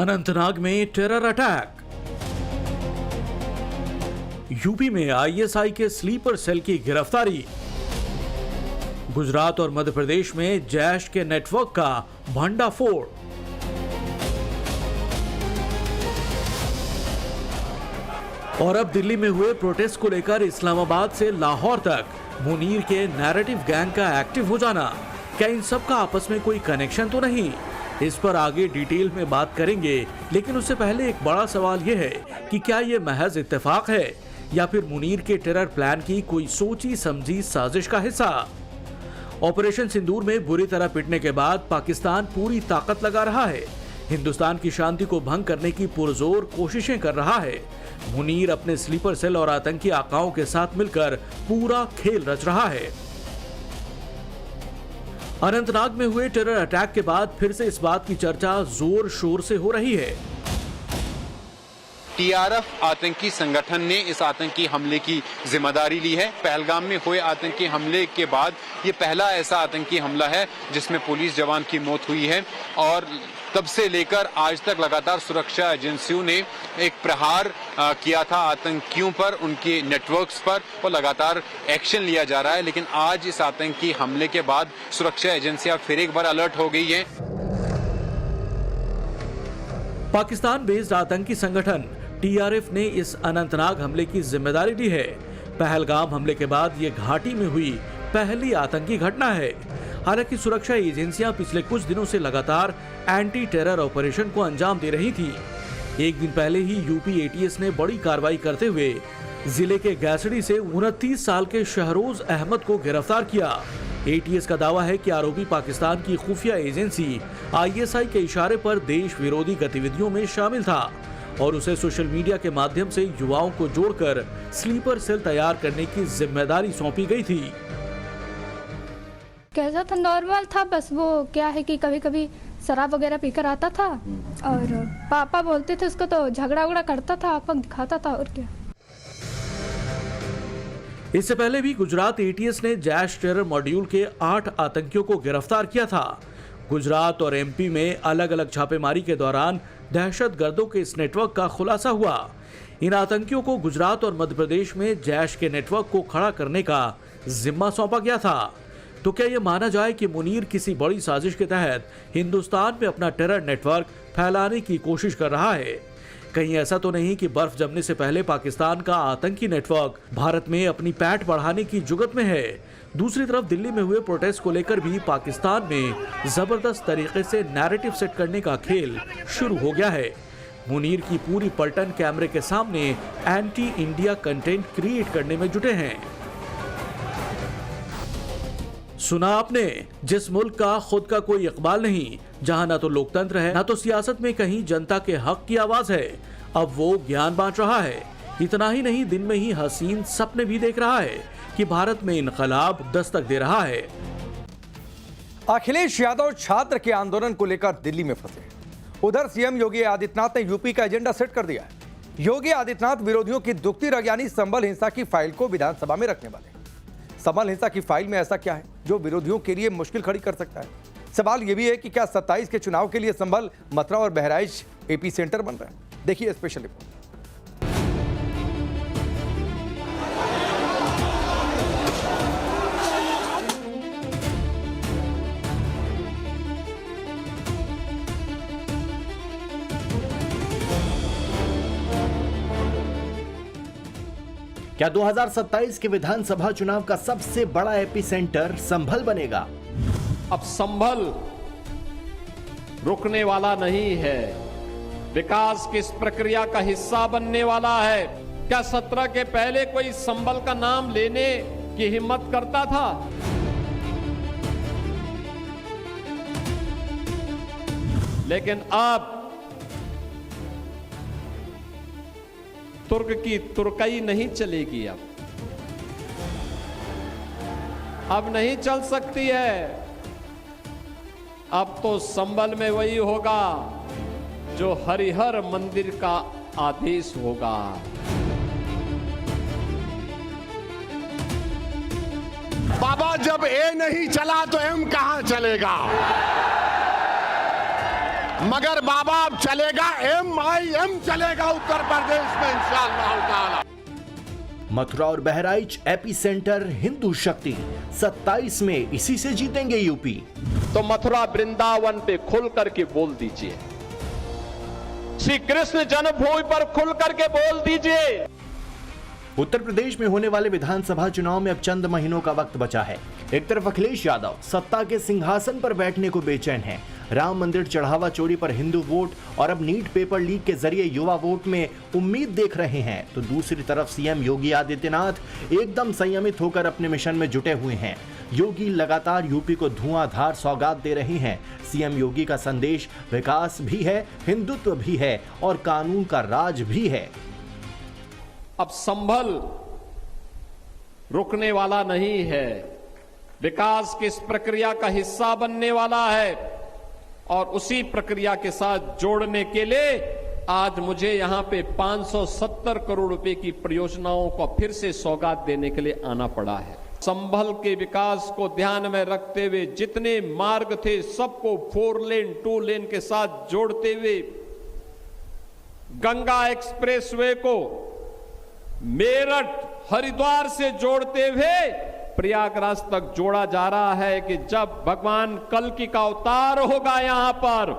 अनंतनाग में terror attack. UP में ISI के स्लीपर सेल की गिरफ्तारी। गुजरात और मध्य प्रदेश में जैश के नेटवर्क का भंडाफोड़। और अब दिल्ली में हुए प्रोटेस्ट को लेकर इस्लामाबाद से लाहौर तक मुनीर के नैरेटिव गैंग का एक्टिव हो जाना, क्या इन सब का आपस में कोई कनेक्शन तो नहीं? इस पर आगे डिटेल में बात करेंगे, लेकिन उससे पहले एक बड़ा सवाल यह है कि क्या यह महज इत्तेफाक है या फिर मुनीर के टेरर प्लान की कोई सोची समझी साजिश का हिस्सा? ऑपरेशन सिंदूर में बुरी तरह पिटने के बाद पाकिस्तान पूरी ताकत लगा रहा है, हिंदुस्तान की शांति को भंग करने की पुरजोर कोशिशें कर रहा है। मुनीर अपने स्लीपर सेल और आतंकी आकाओं के साथ मिलकर पूरा खेल रच रहा है। अनंतनाग में हुए टेरर अटैक के बाद फिर से इस बात की चर्चा जोर शोर से हो रही है। टीआरएफ आतंकी संगठन ने इस आतंकी हमले की जिम्मेदारी ली है। पहलगाम में हुए आतंकी हमले के बाद ये पहला ऐसा आतंकी हमला है जिसमें पुलिस जवान की मौत हुई है और तब से लेकर आज तक लगातार सुरक्षा एजेंसियों ने एक प्रहार किया था आतंकियों पर, उनके नेटवर्क्स पर, और लगातार एक्शन लिया जा रहा है। लेकिन आज इस आतंकी हमले के बाद सुरक्षा एजेंसियां फिर एक बार अलर्ट हो गई हैं। पाकिस्तान बेस्ड आतंकी संगठन टीआरएफ ने इस अनंतनाग हमले की जिम्मेदारी ली है। पहलगाम हमले के बाद ये घाटी में हुई पहली आतंकी घटना है। हालांकि सुरक्षा एजेंसियां पिछले कुछ दिनों से लगातार एंटी टेरर ऑपरेशन को अंजाम दे रही थी। एक दिन पहले ही यूपी एटीएस ने बड़ी कार्रवाई करते हुए जिले के गैसडी से 29 साल के शहरोज अहमद को गिरफ्तार किया। एटीएस का दावा है कि आरोपी पाकिस्तान की खुफिया एजेंसी आईएसआई के इशारे पर देश विरोधी गतिविधियों में शामिल था और उसे सोशल मीडिया के माध्यम से युवाओं को जोड़कर स्लीपर सेल तैयार करने की जिम्मेदारी सौंपी गई थी। कैसा था? नॉर्मल था, बस वो क्या है कि कभी कभी शराब वगैरह पीकर आता था और पापा बोलते थे उसको तो झगड़ा उगड़ा करता था, आंख दिखाता था और क्या। इससे पहले भी गुजरात एटीएस ने जैश टेरर मॉड्यूल के 8 आतंकियों को गिरफ्तार किया था। गुजरात और एमपी में अलग अलग छापेमारी के दौरान दहशतगर्दों के इस नेटवर्क का खुलासा हुआ। इन आतंकियों को गुजरात और मध्य प्रदेश में जैश के नेटवर्क को खड़ा करने का जिम्मा सौंपा गया था। तो क्या यह माना जाए कि मुनीर किसी बड़ी साजिश के तहत हिंदुस्तान में अपना टेरर नेटवर्क फैलाने की कोशिश कर रहा है? कहीं ऐसा तो नहीं कि बर्फ जमने से पहले पाकिस्तान का आतंकी नेटवर्क भारत में अपनी पैठ बढ़ाने की जुगत में है? दूसरी तरफ दिल्ली में हुए प्रोटेस्ट को लेकर भी पाकिस्तान में जबरदस्त तरीके से नैरेटिव सेट करने का खेल शुरू हो गया है। मुनीर की पूरी पलटन कैमरे के सामने एंटी इंडिया कंटेंट क्रिएट करने में जुटे हैं। सुना आपने, जिस मुल्क का खुद का कोई इकबाल नहीं, जहां ना तो लोकतंत्र है ना तो सियासत में कहीं जनता के हक की आवाज है, अब वो ज्ञान बांट रहा है। इतना ही नहीं, दिन में ही हसीन सपने भी देख रहा है कि भारत में इनकलाब दस्तक दे रहा है। अखिलेश यादव छात्र के आंदोलन को लेकर दिल्ली में फंसे। उधर सीएम योगी आदित्यनाथ ने यूपी का एजेंडा सेट कर दिया है। योगी आदित्यनाथ विरोधियों की दुखती रग यानी संभल हिंसा की फाइल को विधानसभा में रखने वाले। संभल हिंसा की फाइल में ऐसा क्या है जो विरोधियों के लिए मुश्किल खड़ी कर सकता है? सवाल यह भी है कि क्या 27 के चुनाव के लिए संभल, मथुरा और बहराइच एपी सेंटर बन रहा है? देखिए स्पेशल रिपोर्ट। क्या 2027 के विधानसभा चुनाव का सबसे बड़ा एपी सेंटर संभल बनेगा? अब संभल रुकने वाला नहीं है, विकास की इस प्रक्रिया का हिस्सा बनने वाला है। क्या 17 के पहले कोई संभल का नाम लेने की हिम्मत करता था? लेकिन अब तुर्क की तुर्कई नहीं चलेगी। अब नहीं चल सकती है। अब तो संभल में वही होगा जो हरिहर मंदिर का आदेश होगा। बाबा जब ए नहीं चला तो एम कहां चलेगा? मगर बाबा अब चलेगा MIM चलेगा उत्तर प्रदेश में इंशाअल्लाह ताला। मथुरा और बहराइच एपी सेंटर हिंदू शक्ति 27 में इसी से जीतेंगे यूपी। तो मथुरा वृंदावन पे खुल करके बोल दीजिए, श्री कृष्ण जन्मभूमि पर खुल करके बोल दीजिए। उत्तर प्रदेश में होने वाले विधानसभा चुनाव में अब चंद महीनों का वक्त बचा है। एक तरफ अखिलेश यादव सत्ता के सिंहासन पर बैठने को बेचैन हैं। राम मंदिर चढ़ावा चोरी पर हिंदू वोट और अब नीट पेपर लीक के जरिए युवा वोट में उम्मीद देख रहे हैं, तो दूसरी तरफ सीएम योगी आदित्यनाथ एकदम संयमित होकर अपने मिशन में जुटे हुए हैं। योगी लगातार यूपी को धुआंधार सौगात दे रहे हैं। सीएम योगी का संदेश विकास भी है, हिंदुत्व भी है और कानून का राज भी है। अब संभल रुकने वाला नहीं है, विकास की इस प्रक्रिया का हिस्सा बनने वाला है और उसी प्रक्रिया के साथ जोड़ने के लिए आज मुझे यहां पे 570 करोड़ रुपए की परियोजनाओं को फिर से सौगात देने के लिए आना पड़ा है। संभल के विकास को ध्यान में रखते हुए जितने मार्ग थे सबको 4 लेन 2 लेन के साथ जोड़ते हुए गंगा एक्सप्रेसवे को मेरठ हरिद्वार से जोड़ते हुए प्रयागराज तक जोड़ा जा रहा है कि जब भगवान कल्कि का अवतार होगा यहां पर,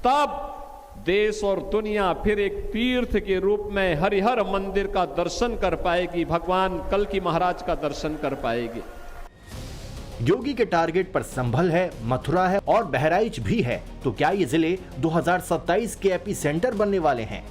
तब देश और दुनिया फिर एक तीर्थ के रूप में हरिहर मंदिर का दर्शन कर पाएगी, भगवान कल्कि महाराज का दर्शन कर पाएगी। योगी के टारगेट पर संभल है, मथुरा है और बहराइच भी है, तो क्या ये जिले 2027 के एपी सेंटर बनने वाले हैं?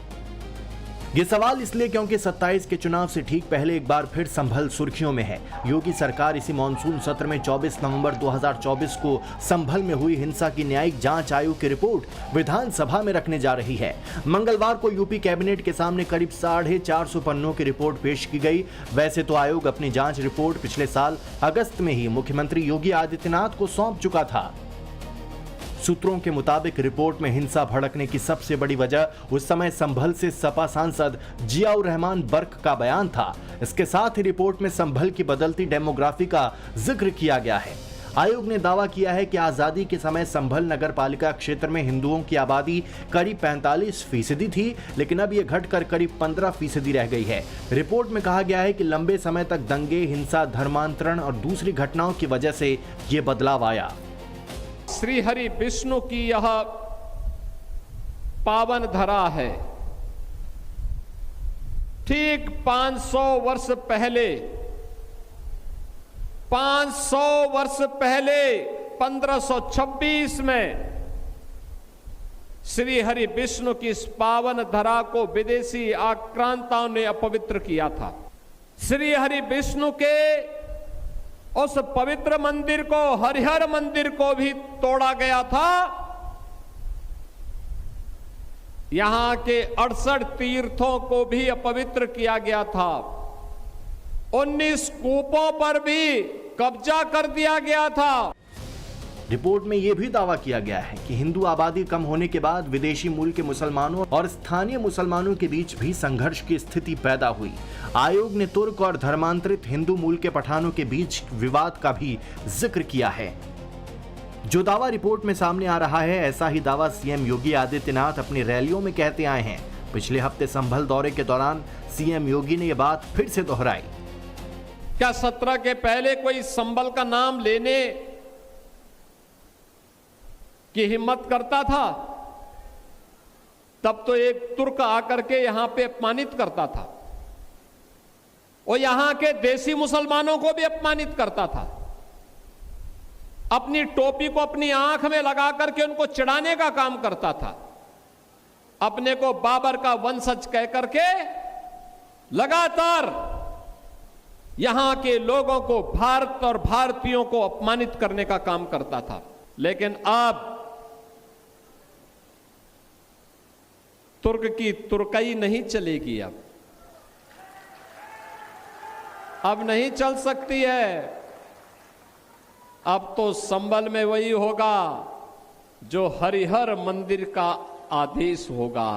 ये सवाल इसलिए क्योंकि 27 के चुनाव से ठीक पहले एक बार फिर संभल सुर्खियों में है। योगी सरकार इसी मॉनसून सत्र में 24 नवंबर 2024 को संभल में हुई हिंसा की न्यायिक जांच आयोग की रिपोर्ट विधानसभा में रखने जा रही है। मंगलवार को यूपी कैबिनेट के सामने करीब 450 पन्नों की रिपोर्ट पेश की गई। वैसे तो आयोग अपनी जांच रिपोर्ट पिछले साल अगस्त में ही मुख्यमंत्री योगी आदित्यनाथ को सौंप चुका था। सूत्रों के मुताबिक रिपोर्ट में हिंसा भड़कने की सबसे बड़ी वजह उस समय संभल से सपा सांसद जियाउर रहमान बर्क का बयान था। इसके साथ ही रिपोर्ट में संभल की बदलती डेमोग्राफी का जिक्र किया गया है। आयोग ने दावा किया है कि आजादी के समय संभल नगर पालिका क्षेत्र में हिंदुओं की आबादी करीब 45% थी, लेकिन अब यह घटकर करीब 15% रह गई है। रिपोर्ट में कहा गया है कि लंबे समय तक दंगे, हिंसा, धर्मांतरण और दूसरी घटनाओं की वजह से यह बदलाव आया। श्री हरि विष्णु की यह पावन धरा है। ठीक 500 वर्ष पहले 1526 में श्री हरि विष्णु की इस पावन धरा को विदेशी आक्रांताओं ने अपवित्र किया था। श्री हरि विष्णु के उस पवित्र मंदिर को, हरिहर मंदिर को भी तोड़ा गया था। यहां के 68 तीर्थों को भी अपवित्र किया गया था। 19 कूपों पर भी कब्जा कर दिया गया था। रिपोर्ट में यह भी दावा किया गया है कि हिंदू आबादी कम होने के बाद विदेशी मूल के मुसलमानों और स्थानीय मुसलमानों के बीच भी संघर्ष की स्थिति पैदा हुई। आयोग ने तुर्क और धर्मांतरित हिंदू मूल के पठानों के बीच विवाद का भी जिक्र किया है। जो दावा रिपोर्ट में सामने आ रहा है, ऐसा ही दावा सीएम योगी आदित्यनाथ अपनी रैलियों में कहते आए हैं। पिछले हफ्ते संभल दौरे के दौरान सीएम योगी ने यह बात फिर से दोहराई। क्या 17 के पहले कोई संभल का नाम लेने की हिम्मत करता था? तब तो एक तुर्क आकर के यहां पे अपमानित करता था और यहां के देसी मुसलमानों को भी अपमानित करता था। अपनी टोपी को अपनी आंख में लगा करके उनको चिढ़ाने का काम करता था। अपने को बाबर का वंशज कह करके लगातार यहां के लोगों को, भारत और भारतीयों को अपमानित करने का काम करता था। लेकिन अब तुर्क की तुर्कई नहीं चलेगी। अब नहीं चल सकती है। अब तो संभल में वही होगा जो हरिहर मंदिर का आदेश होगा।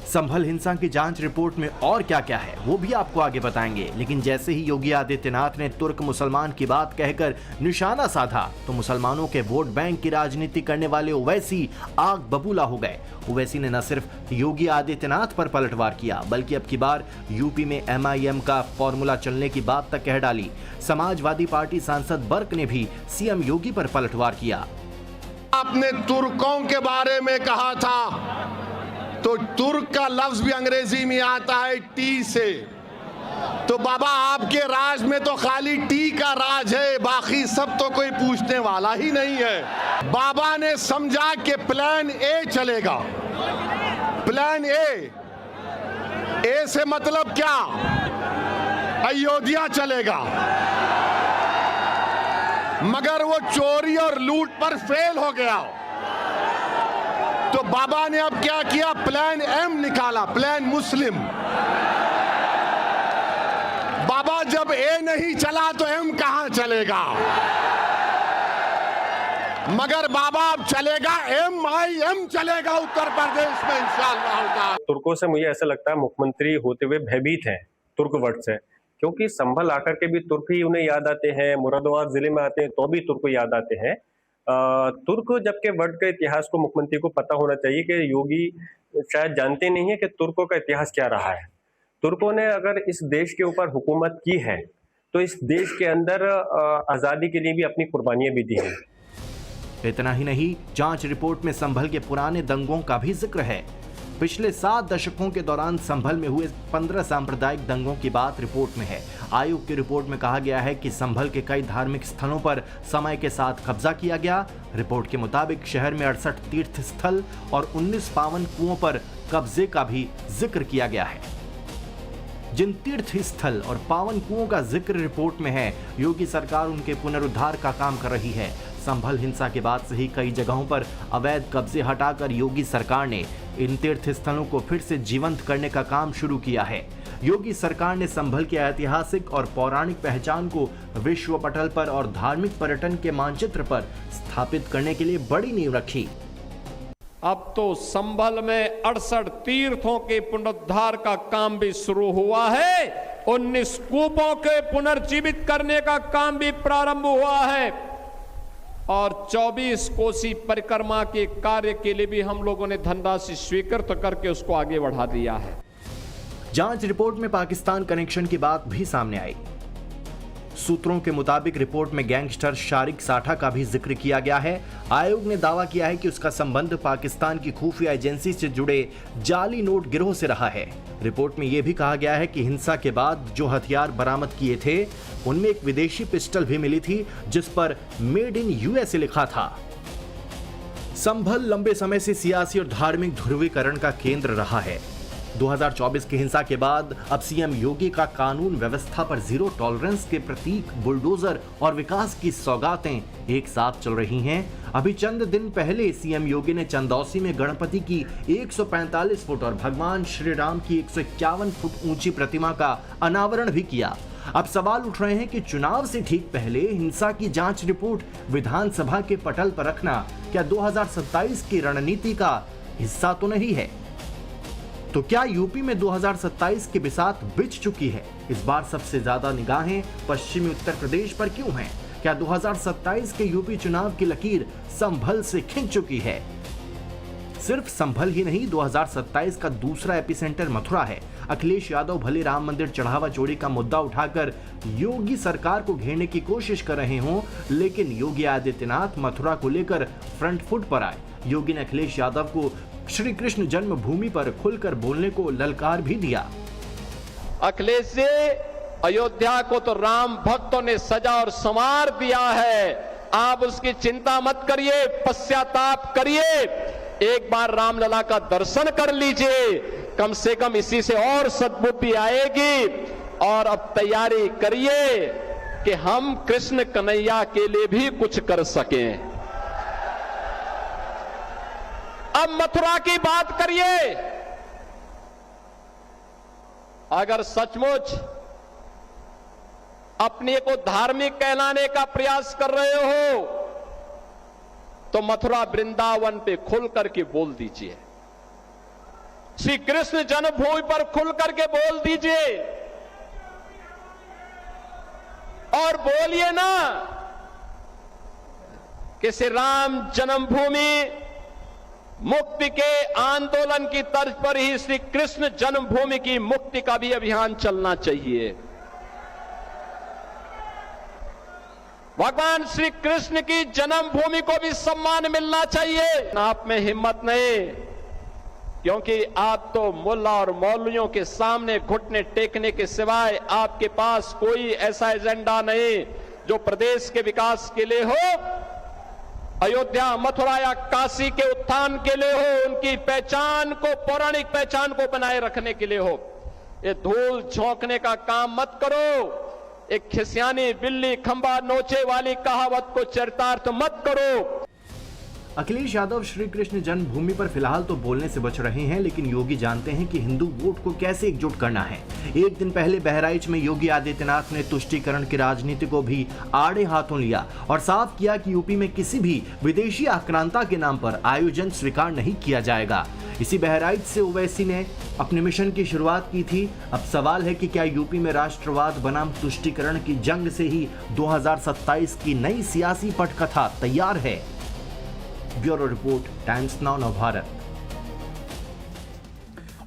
संभल हिंसा की जांच रिपोर्ट में और क्या क्या है वो भी आपको आगे बताएंगे। लेकिन जैसे ही योगी आदित्यनाथ ने तुर्क मुसलमान की बात कहकर निशाना साधा तो मुसलमानों के वोट बैंक की राजनीति करने वाले ओवैसी आग बबूला हो गए। ओवैसी ने न सिर्फ योगी आदित्यनाथ पर पलटवार किया बल्कि अब की बार यूपी में MIM का फॉर्मूला चलने की बात तक कह डाली। समाजवादी पार्टी सांसद बर्क ने भी सीएम योगी पर पलटवार किया। आपने तुर्कों के बारे में कहा था, तो तुर्क का लफ्ज भी अंग्रेजी में आता है टी से। तो बाबा आपके राज में तो खाली टी का राज है, बाकी सब तो कोई पूछने वाला ही नहीं है। बाबा ने समझा कि प्लान ए चलेगा। प्लान ए से मतलब क्या? अयोध्या चलेगा। मगर वो चोरी और लूट पर फेल हो गया। तो बाबा ने अब क्या किया? प्लान M निकाला, प्लान मुस्लिम। बाबा जब A नहीं चला तो M कहां चलेगा? मगर बाबा अब चलेगा MIM चलेगा उत्तर प्रदेश में इंशाअल्लाह। तुर्कों से मुझे ऐसा लगता है मुख्यमंत्री होते हुए भयभीत हैं तुर्क वर्ड से, क्योंकि संभल आकर के भी तुर्क ही उन्हें याद आते हैं, मुरादाबाद जिले में आते हैं तो भी तुर्क याद आते हैं। तुर्क जबकि वर्ड के इतिहास को मुख्यमंत्री को पता होना चाहिए कि योगी शायद जानते नहीं है कि तुर्कों का इतिहास क्या रहा है। तुर्कों ने अगर इस देश के ऊपर हुकूमत की है तो इस देश के अंदर आज़ादी के लिए भी अपनी कुर्बानियां भी दी हैं। इतना ही नहीं, जांच रिपोर्ट में संभल के पुराने दंगों का भी जिक्र है। पिछले 7 दशकों के दौरान संभल में हुए 15 सांप्रदायिक दंगों की बात रिपोर्ट में है। आयोग की रिपोर्ट में कहा गया है कि संभल के कई धार्मिक स्थलों पर समय के साथ कब्जा किया गया। रिपोर्ट के मुताबिक शहर में 68 तीर्थ स्थल और 19 पावन कुओं पर कब्जे का भी जिक्र किया गया है। जिन तीर्थ स्थल और पावन कुओं का जिक्र रिपोर्ट में है, योगी सरकार उनके पुनरुद्धार का काम कर रही है। संभल हिंसा के बाद से ही कई जगहों पर अवैध कब्जे हटाकर योगी सरकार ने इन तीर्थ स्थलों को फिर से जीवंत करने का काम शुरू किया है। योगी सरकार ने संभल के ऐतिहासिक और पौराणिक पहचान को विश्व पटल पर और धार्मिक पर्यटन के मानचित्र पर स्थापित करने के लिए बड़ी नींव रखी। अब तो संभल में 68 तीर्थों के पुनरुद्धार का काम भी शुरू हुआ है। 19 कूपों के पुनर्जीवित करने का काम भी प्रारंभ हुआ है और 24 कोसी परिक्रमा के कार्य के लिए भी हम लोगों ने धनराशि स्वीकृत करके उसको आगे बढ़ा दिया है। जांच रिपोर्ट में पाकिस्तान कनेक्शन की बात भी सामने आई। सूत्रों के मुताबिक रिपोर्ट में गैंगस्टर शारिक साठा का भी जिक्र किया गया है। आयोग ने दावा किया है कि उसका संबंध पाकिस्तान की खुफिया एजेंसी से जुड़े जाली नोट गिरोह से रहा है। रिपोर्ट में यह भी कहा गया है कि हिंसा के बाद जो हथियार बरामद किए थे उनमें एक विदेशी पिस्टल भी मिली थी जिस पर मेड इन USA लिखा था। संभल लंबे समय से सियासी और धार्मिक ध्रुवीकरण का केंद्र रहा है। 2024 की हिंसा के बाद अब सीएम योगी का कानून व्यवस्था पर जीरो टॉलरेंस के प्रतीक बुलडोजर और विकास की सौगातें एक साथ चल रही हैं। अभी चंद दिन पहले सीएम योगी ने चंदौसी में गणपति की 145 फुट और भगवान श्री राम की 151 फुट ऊंची प्रतिमा का अनावरण भी किया। अब सवाल उठ रहे हैं कि चुनाव से ठीक पहले हिंसा की जांच रिपोर्ट विधानसभा के पटल पर रखना क्या 2027 की रणनीति का हिस्सा तो नहीं है? तो क्या यूपी में 2027 की बिसात बिछ चुकी है? इस बार सबसे ज्यादा निगाहें पश्चिमी उत्तर प्रदेश पर क्यों हैं? क्या 2027 के यूपी चुनाव की लकीर संभल से खिंच चुकी है? सिर्फ संभल ही नहीं, 2027 का दूसरा एपिसेंटर मथुरा है। अखिलेश यादव भले राम मंदिर चढ़ावा चोरी का मुद्दा उठाकर योगी सरकार को घेरने की कोशिश कर रहे हों, लेकिन योगी आदित्यनाथ मथुरा को लेकर फ्रंट फुट पर आए। योगी ने अखिलेश यादव को श्री कृष्ण जन्मभूमि पर खुलकर बोलने को ललकार भी दिया। अखिलेश जी, अयोध्या को तो राम भक्तों ने सजा और संवार दिया है, आप उसकी चिंता मत करिए, पश्चाताप करिए, एक बार रामलला का दर्शन कर लीजिए, कम से कम इसी से और सद्बुद्धि आएगी। और अब तैयारी करिए कि हम कृष्ण कन्हैया के लिए भी कुछ कर सकें। अब मथुरा की बात करिए। अगर सचमुच अपने को धार्मिक कहलाने का प्रयास कर रहे हो तो मथुरा वृंदावन पे खुल करके बोल दीजिए। श्री कृष्ण जन्मभूमि पर खुल करके बोल दीजिए और बोलिए ना कि श्री राम जन्मभूमि मुक्ति के आंदोलन की तर्ज पर ही श्री कृष्ण जन्मभूमि की मुक्ति का भी अभियान चलना चाहिए। भगवान श्री कृष्ण की जन्मभूमि को भी सम्मान मिलना चाहिए। आप में हिम्मत नहीं, क्योंकि आप तो मुल्ला और मौलवियों के सामने घुटने टेकने के सिवाय आपके पास कोई ऐसा एजेंडा नहीं जो प्रदेश के विकास के लिए हो, अयोध्या, मथुरा या काशी के उत्थान के लिए हो, उनकी पहचान को, पौराणिक पहचान को बनाए रखने के लिए हो। ये धूल झोंकने का काम मत करो। एक खिसियानी बिल्ली खंबा नोचे वाली कहावत को चरितार्थ मत करो। अखिलेश यादव श्री कृष्ण जन्मभूमि पर फिलहाल तो बोलने से बच रहे हैं, लेकिन योगी जानते हैं कि हिंदू वोट को कैसे एकजुट करना है। एक दिन पहले बहराइच में योगी आदित्यनाथ ने तुष्टीकरण की राजनीति को भी आड़े हाथों लिया और साफ किया कि यूपी में किसी भी विदेशी आक्रांता के नाम पर आयोजन स्वीकार नहीं किया जाएगा। इसी बहराइच से ओवैसी ने अपने मिशन की शुरुआत की थी। अब सवाल है कि क्या यूपी में राष्ट्रवाद बनाम तुष्टीकरण की जंग से ही 2027 की नई सियासी पटकथा तैयार है। Bureau report, times now Navbharat.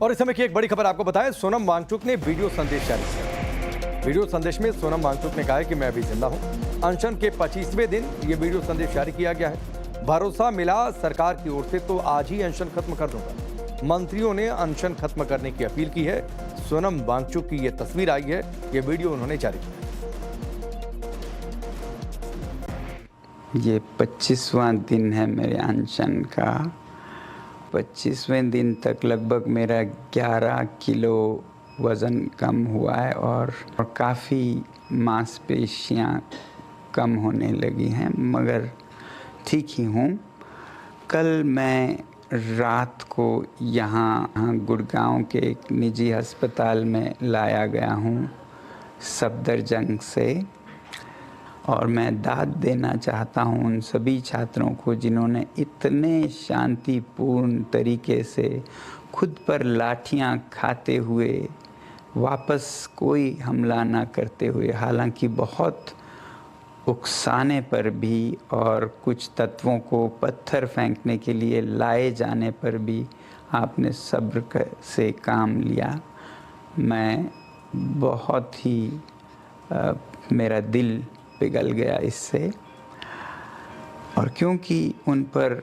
और इस समय की एक बड़ी खबर आपको बताएं, सोनम वांगचुक ने वीडियो संदेश जारी किया। वीडियो संदेश में सोनम वांगचुक ने कहा है कि मैं अभी जिंदा हूं। अनशन के 25वें दिन ये वीडियो संदेश जारी किया गया है। भरोसा मिला सरकार की ओर से तो आज ही अनशन खत्म कर दूंगा। मंत्रियों ने अनशन खत्म करने की अपील की है। सोनम वांगचुक की ये तस्वीर आई है, ये वीडियो उन्होंने जारी किया। ये 25वां दिन है मेरे अनशन का। 25वें दिन तक लगभग मेरा 11 किलो वज़न कम हुआ है और काफ़ी मांसपेशियां कम होने लगी हैं, मगर ठीक ही हूँ। कल मैं रात को यहाँ गुड़गांव के एक निजी अस्पताल में लाया गया हूँ सफदरजंग से, और मैं दाद देना चाहता हूँ उन सभी छात्रों को जिन्होंने इतने शांतिपूर्ण तरीके से खुद पर लाठियाँ खाते हुए वापस कोई हमला ना करते हुए, हालांकि बहुत उकसाने पर भी और कुछ तत्वों को पत्थर फेंकने के लिए लाए जाने पर भी आपने सब्र से काम लिया। मैं बहुत ही मेरा दिल पिघल गया इससे, और क्योंकि उन पर